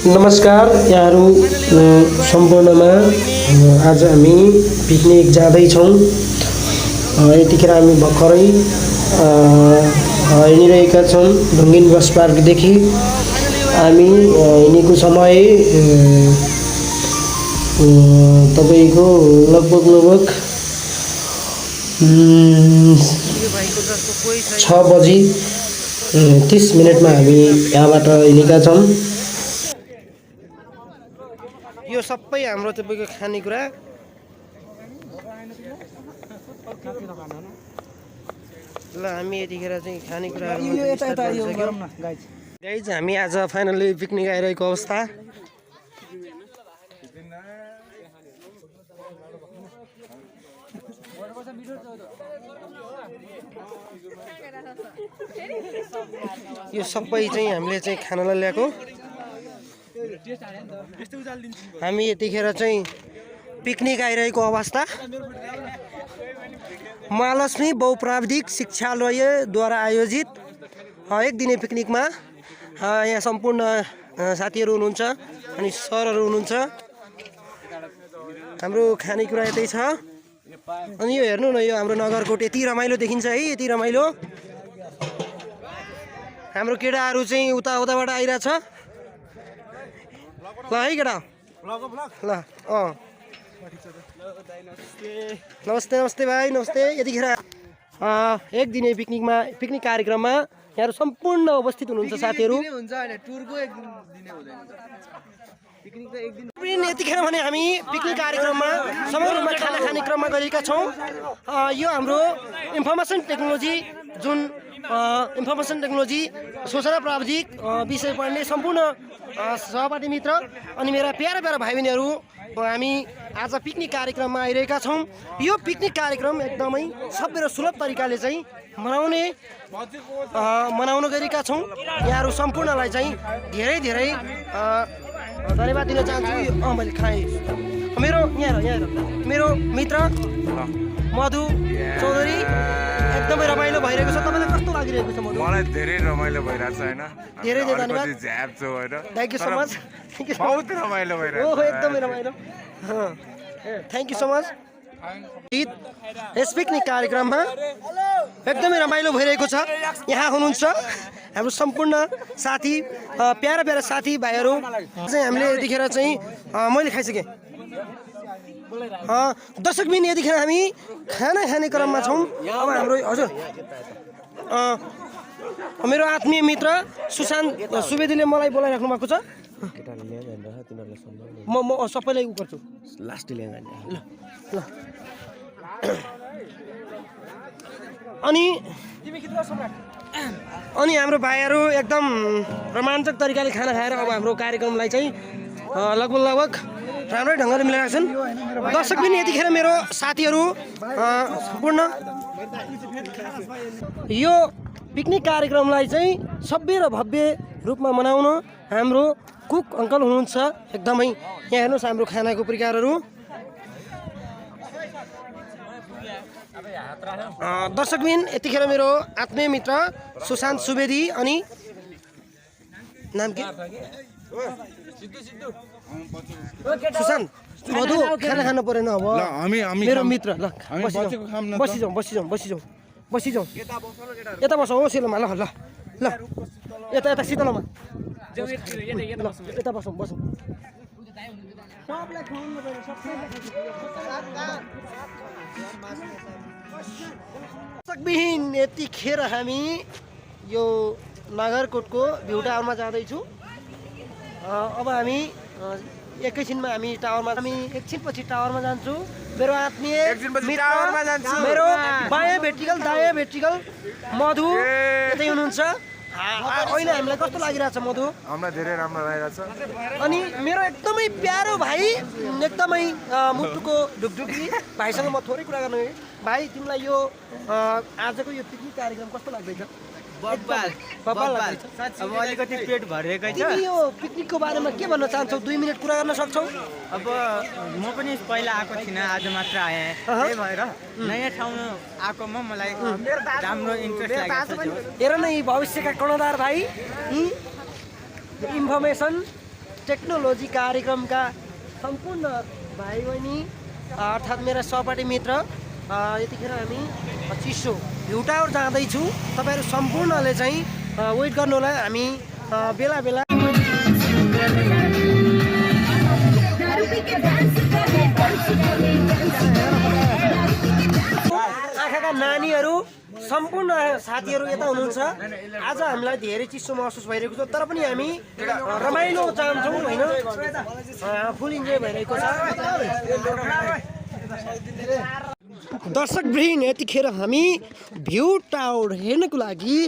नमस्कार यहाँहरू सम्पूर्णमा आज हामी पिकनिक जाँदैछौँ। यतिखेर हामी भर्खरै हिँडिरहेका छौँ ढुङ्गिन बस पार्कदेखि। हामी हिँडेको समय तपाईँको लगभग 6:30 हामी यहाँबाट हिँडेका छौँ। यो सबै हाम्रो तपाईँको खानेकुरा ल हामी यतिखेर चाहिँ खानेकुरा गाइज हामी आज फाइनली पिकनिक आइरहेको अवस्था। यो सबै चाहिँ हामीले चाहिँ खानालाई ल्याएको। हामी यतिखेर चाहिँ पिकनिक आइरहेको अवस्था। महालक्ष्मी बहुप्राविधिक शिक्षालयद्वारा आयोजित एक दिने पिकनिकमा यहाँ सम्पूर्ण साथीहरू हुनुहुन्छ अनि सरहरू हुनुहुन्छ। हाम्रो खानेकुरा यतै छ। अनि यो हेर्नु न, यो हाम्रो नगरकोट यति रमाइलो देखिन्छ है, यति रमाइलो। हाम्रो केटाहरू चाहिँ उताबाट आइरहेछ। ल है केटा ल नमस्ते नमस्ते भाइ नमस्ते। यतिखेर एक दिने पिकनिक कार्यक्रममा यहाँहरू सम्पूर्ण उपस्थित हुनुहुन्छ साथीहरू। यतिखेर भने हामी पिकनिक कार्यक्रममा समग्रमा खाना खाने क्रममा गरेका छौँ। यो हाम्रो इन्फर्मेसन टेक्नोलोजी जुन इन्फर्मेसन टेक्नोलोजी सूचना प्राविधिक विषय पढ्ने सम्पूर्ण सहपाठी मित्र अनि मेरा प्यारा भाइ बहिनीहरू, हामी आज पिकनिक कार्यक्रममा आइरहेका छौँ। यो पिकनिक कार्यक्रम एकदमै सभ्य र सुलभ तरिकाले चाहिँ मनाउन गएका छौँ। यहाँहरू सम्पूर्णलाई चाहिँ धेरै धन्यवाद दिन चाहन्छु। मैले खाएँ मेरो मेरो मित्र मधु चौधरी एकदमै रमाइलो भइरहेको छ। तपाईँलाई कस्तो लागिरहेको छ मधु? मलाई धेरै रमाइलो भइरहेको छ हैन। धेरै धन्यवाद। झ्याप छ हैन। Thank you so much. बहुत रमाइलो भइरहेको छ। एकदमै रमाइलो। Thank you so much. Yes picnic कार्यक्रममा एकदमै रमाइलो भइरहेको छ। यहाँ हुनुहुन्छ हाम्रो सम्पूर्ण साथी, प्यारा साथी भाइहरू चाहिँ हामीले यतिखेर चाहिँ मैले खाइसकेँ। दर्शकबिन यतिखेर हामी खाना खाने क्रममा छौँ। अब हाम्रो हजुर मेरो आत्मीय मित्र सुशान्त सुवेदीले मलाई बोलाइराख्नु भएको छ। म सबैलाई उ गर्छु लास्ट ल ल। अनि हाम्रो भाइहरू एकदम रोमाञ्चक तरिकाले खाना खाएर अब हाम्रो कार्यक्रमलाई चाहिँ लगभग राम्रै ढङ्गले मिलाएका छन्। दर्शक पनि यतिखेर मेरो साथीहरू सम्पूर्ण यो पिकनिक कार्यक्रमलाई चाहिँ सभ्य र भव्य रूपमा मनाउन हाम्रो कुक अङ्कल हुनुहुन्छ। एकदमै यहाँ हेर्नुहोस् हाम्रो खानाको प्रकारहरू। दर्शकबिन यतिखेर मेरो आत्मीय मित्र सुशान्त सुवेदी अनि नाम के सुशान्त मधु खाना खानु परेन। अब मेरो मित्र ल बसिजाउँ यता बसौँ हो सिलोमा ल ल ल यता शीतलमा यता बसौँ। दर्शकबिन यतिखेर हामी यो नगरकोटको भ्यू टावरमा जाँदैछु। अब हामी एकैछिनमा हामी टावरमा एकछिनपछि टावरमा जान्छु। मेरो आत्मीय मेरो बायाँ भेर्टिकल दायाँ भेर्टिकल मधु यतै हुनुहुन्छ। अहिले हामीलाई कस्तो लागिरहेछ मधु? हामीलाई धेरै राम्रो लागिरहेछ। अनि मेरो एकदमै प्यारो भाइ, एकदमै मुटुको ढुकढुकी भाइसँग म थोरै कुरा गर्नु। भाइ तिमीलाई यो आजको यो पिकनिक कार्यक्रम कस्तो लाग्दैछ? बब्बाल अब अलिकति पेट भरिएकै छ। तिमी यो पिकनिकको बारेमा के भन्न चाहन्छौ? 2 मिनेट कुरा गर्न सक्छौ? अब म पनि पहिला आएको थिइनँ, आज मात्र आएँ। त्यही भएर नयाँ ठाउँमा आएकोमा मलाई राम्रो इन्ट्रेस्ट लागेको छ। हेर न यी भविष्यका कर्णधार भाइ, इन्फर्मेसन टेक्नोलोजी कार्यक्रमका सम्पूर्ण भाइ बहिनी अर्थात् मेरा सहपाठी मित्र यतिखेर हामी चिसो भ्यू टावर जाँदैछु। तपाईँहरू सम्पूर्णले चाहिँ वेट गर्नु होला। हामी बेला बेला आँखाका नानीहरू सम्पूर्ण साथीहरू यता हुनुहुन्छ। आज हामीलाई धेरै चिसो महसुस भइरहेको छ, तर पनि हामी रमाइलो चाहन्छौँ होइन, फुल इन्जोय भइरहेको छ। दर्शकवृन्द यतिखेर हामी भ्यू टावर हेर्नको लागि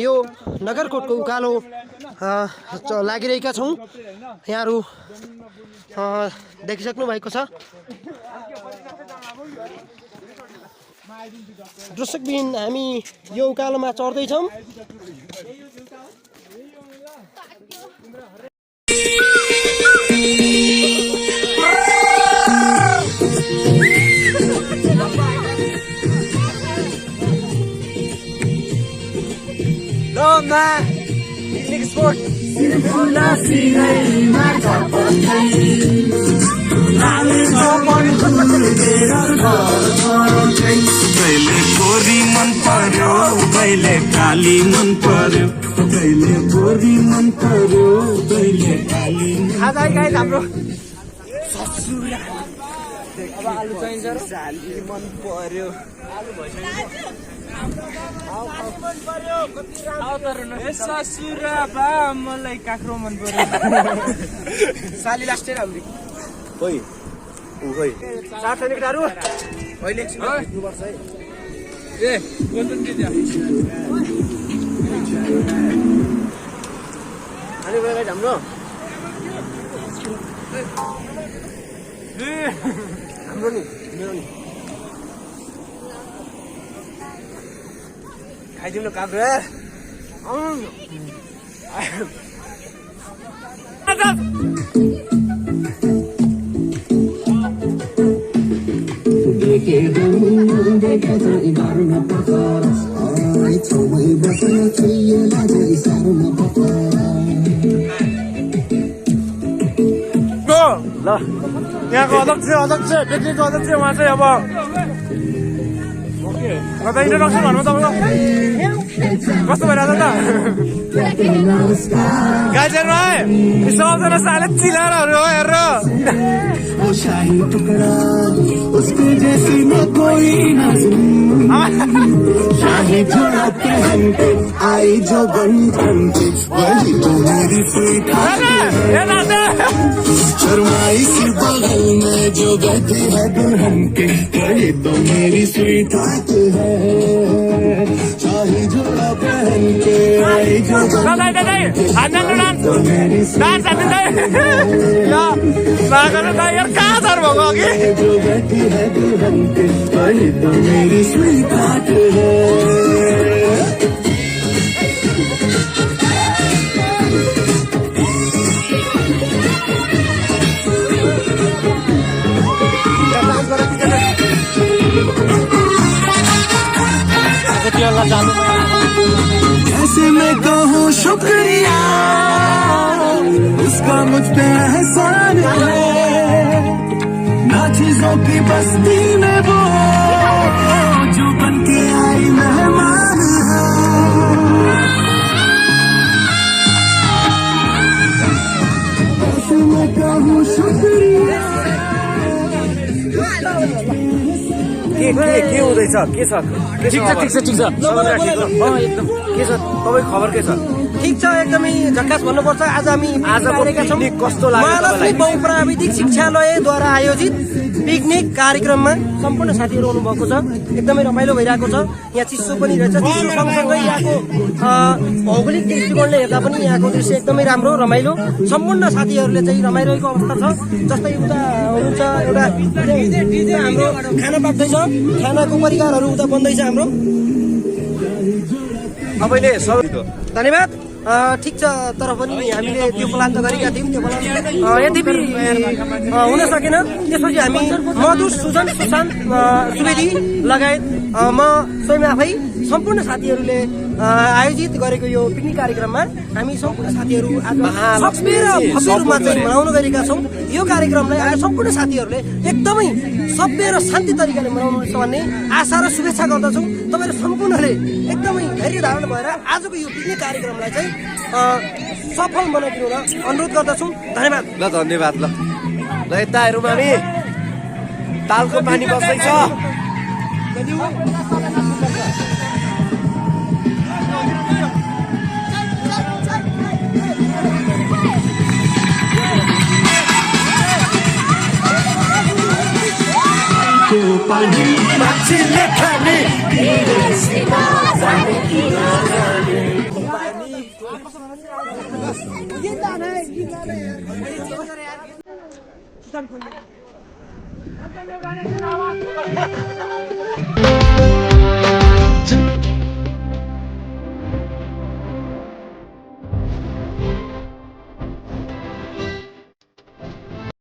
यो नगरकोटको उकालो लागिरहेका छौँ। यहाँहरू देखिसक्नु भएको छ। दर्शकवृन्द हामी यो उकालोमा चढ्दैछौँ। पिकनिक स्पोट कहिले गोरी मन पर्यो, कहिले काली मन पर्यो, कहिले गोरी मन पर्यो, कहिले काली आज गाइस हाम्रो आलु चाहिन्छ र साली मन पर्यो। ससुरा बा मलाई काँक्रो मन पर्यो। साली लास्टेर हाम्रो खोइ खोइ साथ छैन केटाहरू। अहिले पर्छ है। ए गोल्डन दिदी अनि गाइस हाम्रो हाम्रो नि मेरो नि खाइदिउँ न काँक्रो। ल यहाँको अध्यक्ष पिकनिकको अध्यक्ष उहाँ चाहिँ अब इन्ट्रोडक्सन भन्नु तपाईँको कस्तो भइरहेको छ त गाइजहरू है सबजना साले चिलारहरू हो हेर शाही टुकड़ा उसके जैसी न कोई शाही जोड़ा पहन के आई जो बन के वही तो मेरी स्वीट शर्माई सी बगल में जो बैठी है दुल्हन के वही तो मेरी स्वीट है शाही जोड़ा पहन के आई जो जो बैठी है दुल्हन के वही तो मेरी स्वीट है। कैसे मैं कहूँ शुक्रिया उसका मुझ पे एहसान है ना चीजों की बस्ती में वो जो बन के आई मेहमान है। कैसे मैं कहूँ शुक्रिया के हुँदैछ के छ ठिक छ एकदम के छ तपाईको खबर के छ ठिक छ एकदमै झक्कास भन्नुपर्छ। आज हामी आजको पिकनिक कस्तो लाग्यो महालक्ष्मी बहुप्राविधिक शिक्षालयद्वारा आयोजित पिकनिक कार्यक्रममा सम्पूर्ण साथीहरू आउनुभएको छ। एकदमै रमाइलो भइरहेको छ। यहाँ चिसो पनि रहेछ। चिसो सँगसँगै यहाँको भौगोलिक दृष्टिकोणले हेर्दा पनि यहाँको दृश्य एकदमै राम्रो रमाइलो। सम्पूर्ण साथीहरूले चाहिँ रमाइरहेको अवस्था छ। जस्तै उता हुनुहुन्छ एउटा हाम्रो खाना पाक्दैछ, खानाको परिकारहरू उता बन्दैछ हाम्रो। तपाईँले धन्यवाद। ठिक छ, तर पनि हामीले त्यो प्लान त गरेका थियौँ। त्यो प्लान यद्यपि हुन सकेन। त्यसपछि हामी मधुर सुजन सुशान्त सुवेदी लगायत म स्वयं आफै सम्पूर्ण साथीहरूले आयोजित गरेको यो पिकनिक कार्यक्रममा हामी सम्पूर्ण साथीहरू आज सबै र भव्य रूपमा चाहिँ मनाउन गएका छौँ। यो कार्यक्रमलाई आज सम्पूर्ण साथीहरूले एकदमै सभ्य र शान्ति तरिकाले मनाउनुहुन्छ भन्ने आशा र शुभेच्छा गर्दछौँ। तपाईँहरू सम्पूर्णले एकदमै धैर्य धारण भएर आजको यो पिकनिक कार्यक्रमलाई चाहिँ सफल बनाइदिनु अनुरोध गर्दछौँ। धन्यवाद। ल धन्यवाद। ल ल यता हेरौँ हामी तालको पानी बस्दैछ। मान्छेले खाने